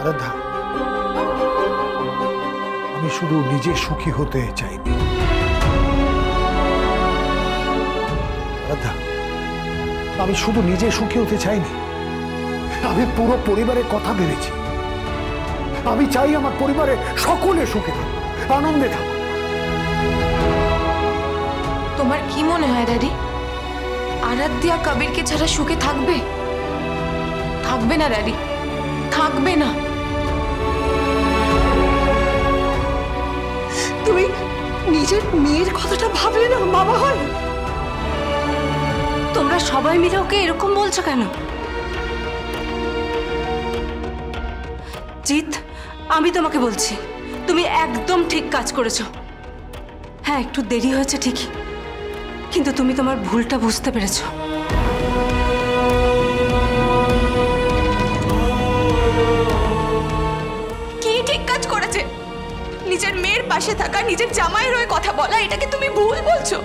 আরাধ্যা, আমি শুধু নিজে সুখী হতে চাইনি। আরাধ্যা, আমি শুধু নিজে সুখী হতে চাইনি, আমি পুরো পরিবারের কথা ভেবেছি। আমি চাই আমার পরিবারে সকলে সুখে থাকুক, আনন্দে থাকুক। তোমার কি মনে হয় ড্যাডি, আরাধ্যা কবিরকে ছাড়া সুখে থাকবে? থাকবে না ড্যাডি, থাকবে না। তুমি নিজের মেয়ের কথাটা ভাবলে না বাবা হয়? তোমরা সবাই মিলে ওকে এরকম বলছো কেন? জিৎ, আমি তোমাকে বলছি, তুমি একদম ঠিক কাজ করেছো। হ্যাঁ, একটু দেরি হয়েছে ঠিকই, কিন্তু তুমি তোমার ভুলটা বুঝতে পেরেছো। কি ঠিক কাজ করেছে? নিজের মেয়ের পাশে থাকা, নিজের জামাইয়ের হয়ে কথা বলা, এটাকে তুমি ভুল বলছো?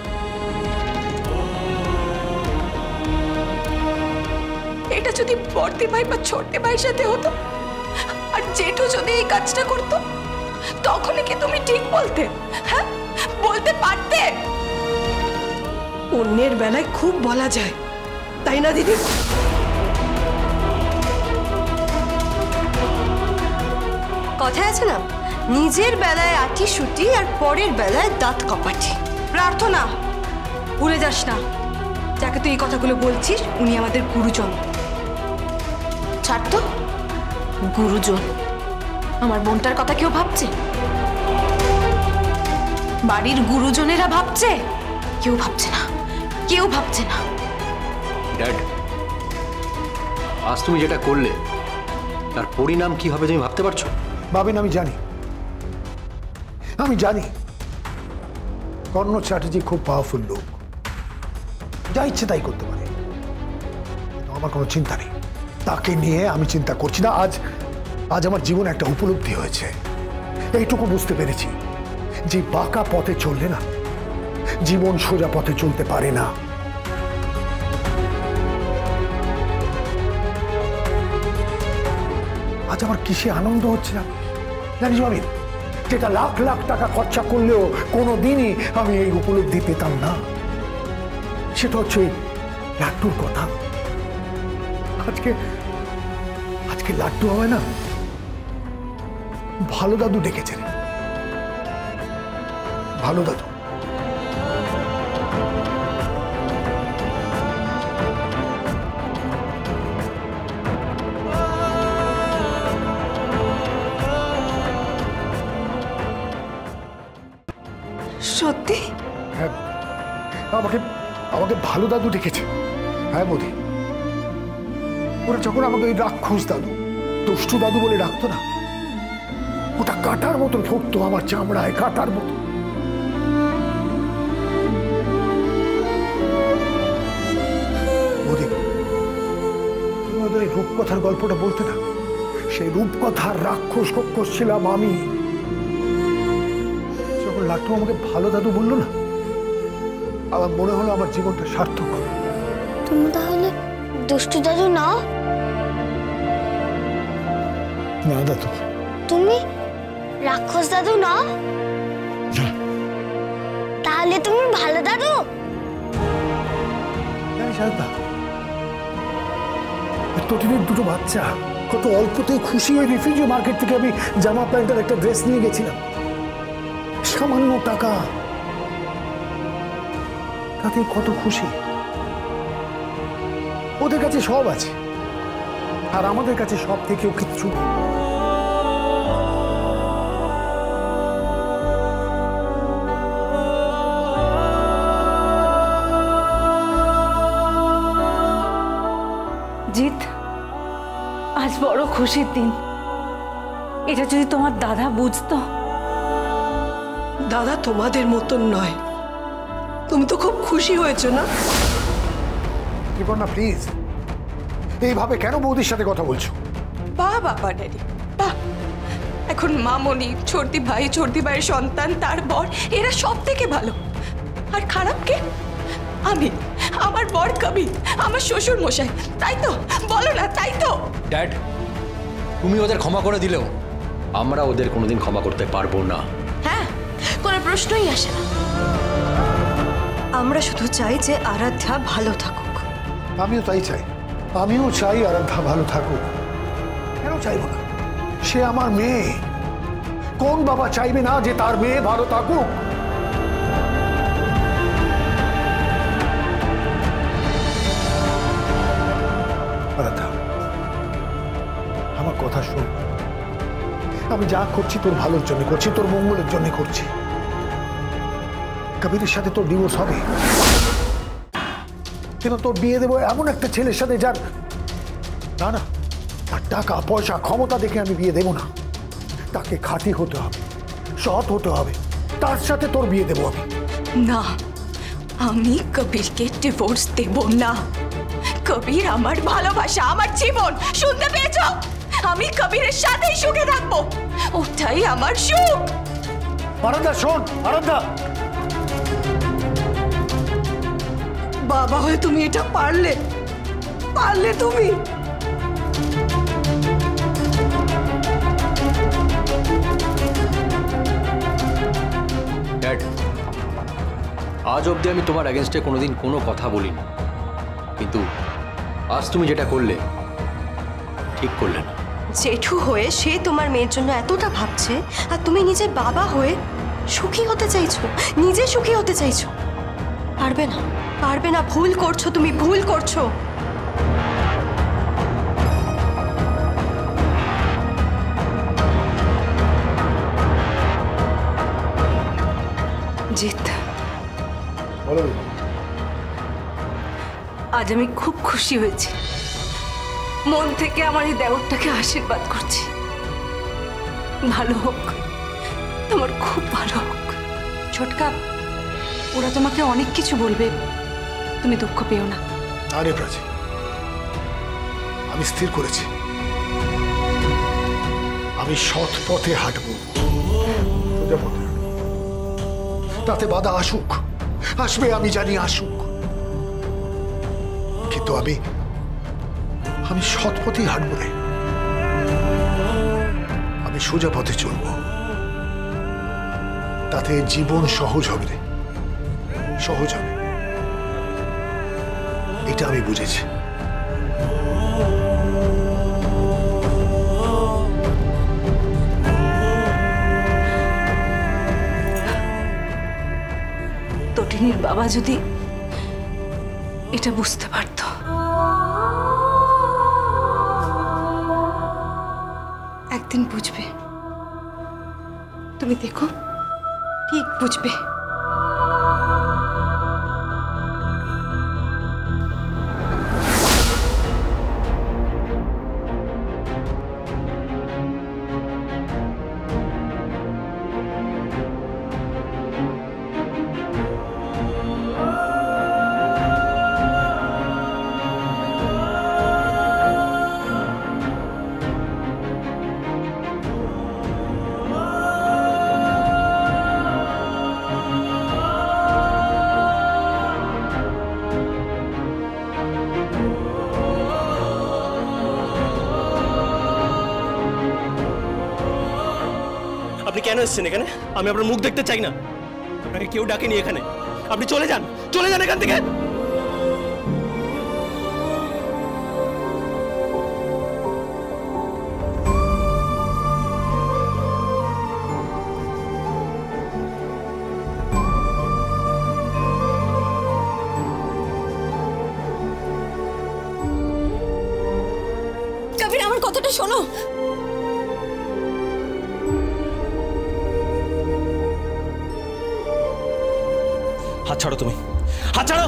এটা যদি বড়দি ভাই বা ছোটে ভাইয়ের সাথে হতো, আর জেঠু যদি এই কাজটা করতো, তখনই কি তুমি ঠিক বলতে? হ্যাঁ, বলতে পারতে? অন্যের বেলায় খুব বলা যায়, তাই না দিদি? কথায় আছে না, নিজের বেলায় আঁটি সুটি আর পরের বেলায় দাঁত কপাটি। প্রার্থনা, ভুলে যাস না, যাকে তুই এই কথাগুলো বলছিস উনি আমাদের গুরুজন। ছাড় তো, গুরুজন? আমার বোনটার কথা কেউ ভাবছে? বাড়ির গুরুজনেরা ভাবছে? কেউ ভাবছে না, কেউ ভাবছে না। ড্যাড, আজ তুমি যেটা করলে তার পরিণাম কি হবে তুমি ভাবতে পারছো? ভাবেন, আমি জানি, আমি জানি কর্ণ চ্যাটার্জি খুব পাওয়ারফুল লোক, যা ইচ্ছে তাই করতে পারে। আমার কোনো চিন্তা নেই, তাকে নিয়ে আমি চিন্তা করছি না। আজ আজ আমার জীবনে একটা উপলব্ধি হয়েছে, এইটুকু বুঝতে পেরেছি যে বাঁকা পথে চললে না, জীবন সোজা পথে চলতে পারে না। আজ আমার কিসে আনন্দ হচ্ছে না জানিস আমি, যেটা লাখ লাখ টাকা খরচা করলেও কোনোদিনই আমি এই উপলব্ধি পেতাম না। সেটা হচ্ছে লাড্ডুর কথা। আজকে আজকে লাড্ডু হবে না, ভালো দাদু ডেকেছে রে, ভালো দাদু। সত্যি? হ্যাঁ, আমাকে আমাকে ভালো দাদু ডেকেছে। হ্যাঁ মোদি, ওরা যখন আমাকে ওই রাক্ষস দাদু, দুষ্টু দাদু বলে ডাকতো না, ওটা কাটার মতো ঠকতো আমার চামড়ায়, কাটার মতো। মোদি, তুমি ওদের এই রূপকথার গল্পটা বলতে না, সেই রূপকথার রাক্ষস কক্ষস ছিলাম আমি। যখন লাট্টু আমাকে ভালো দাদু বললো না, আমার মনে হলো আমার জীবনটা সার্থক হবে। তুমি তাহলে দুষ্টু দাদু না? না দাদু। তুমি রাক্ষস দাদু না? তাহলে তুমি ভালো দাদু? জানিস আরাধ্যা, এতদিনের দুটো বাচ্চা, কত অল্পতেই খুশি হয়ে রিফিউজি মার্কেট থেকে আমি জামা প্যান্ট আর একটা ড্রেস নিয়ে গেছিলাম। সামান্য টাকা, তাতে কত খুশি। ওদের কাছে সব আছে, আর আমাদের কাছে সব থেকেও কিচ্ছু নেই। জিৎ, আজ বড় খুশির দিন। এটা যদি তোমার দাদা বুঝতো। দাদা তোমাদের মতন নয়, তুমি তো খুব খুশি হয়েছো না? না প্লিজ, এইভাবে কেন বৌদির সাথে কথা বলছো? বাহ বাবা ড্যাডি, বাহ। এখন মামনি, ছোটদি ভাই, ছোটদি ভাইয়ের সন্তান, তার বর, এরা সব থেকে ভালো। আর খারাপ কে? আমি, আমার বর কবি, আমার শ্বশুর মশাই, তাই তো? বলো না, তাই তো? ড্যাড, তুমি ওদের ক্ষমা করে দিলেও আমরা ওদের কোনোদিন ক্ষমা করতে পারবো না। হ্যাঁ, কোনো প্রশ্নই আসে না। আমরা শুধু চাই যে আরাধ্যা ভালো থাকুক। আমিও তাই চাই, আমিও চাই আরাধ্যা ভালো থাকুক। কেন চাইবো না? সে আমার মেয়ে। কোন বাবা চাইবে না যে তার মেয়ে ভালো থাকুক? আরাধ্যা, আমার কথা শোন। আমি যা করছি তোর ভালোর জন্য করছি, তোর মঙ্গলের জন্য করছি। কবিরের সাথে তোর ডিভোর্স হবে, কিন্তু তোর বিয়ে দেবো এমন একটা ছেলের সাথে যার না না তার টাকা পয়সা ক্ষমতা দেখে আমি বিয়ে দেবো না। তাকে খাঁটি হতে হবে, সৎ হতে হবে, তার সাথে তোর বিয়ে দেবো আমি। না, আমি কবিরকে ডিভোর্স দেব না। কবির আমার ভালোবাসা, আমার জীবন, শুনতে পেয়েছো? আমি কবিরের সাথেই সুখে থাকবো, ওটাই আমার সুখ। আরাধ্যা শোন, আরাধ্যা, বাবা হয়ে তুমি এটা পারলে তুমি। ড্যাড, আজ অবধি আমি তোমার অ্যাগেনস্টে কোনোদিন কোনো কথা বলিনি, কিন্তু আজ তুমি যেটা করলে ঠিক করলে না। জেঠু হয়ে সে তোমার মেয়ের জন্য এতটা ভাবছে, আর তুমি নিজে বাবা হয়ে সুখী হতে চাইছো, নিজে সুখী হতে চাইছো। পারবে না, পারবে না। ভুল করছো, তুমি ভুল করছো। জিৎ, বলো। আজ আমি খুব খুশি হয়েছি। মন থেকে আমার এই দেওরটাকে আশীর্বাদ করছি। ভালো হোক, তোমার খুব ভালো হোক। ছোটকা, ওরা তোমাকে অনেক কিছু বলবে, তুমি দুঃখ পেও না। আরে প্রাচী, আমি স্থির করেছি আমি সৎ পথে হাঁটবো, সোজা পথে হাঁটবো। তাতে বাধা আসুক, আসবে, আমি জানি আসুক, কিন্তু আমি সৎ পথেই হাঁটবো রে। আমি সোজা পথে চলবো, তাতে জীবন সহজ হবে রে, সহজ হবে। এটা আমি বুঝেছি। তটিনীর বাবা যদি এটা বুঝতে পারত। একদিন বুঝবে, তুমি দেখো, ঠিক বুঝবে। আপনি কেন এসেছেন এখানে? আমি আপনার মুখ দেখতে চাই না। আপনাকে কেউ ডাকেনি এখানে। আপনি চলে যান, চলে যান এখান থেকে। কবির, আমার কথাটা শোনো। হাত ছাড়ো তুমি, হাত ছাড়ো।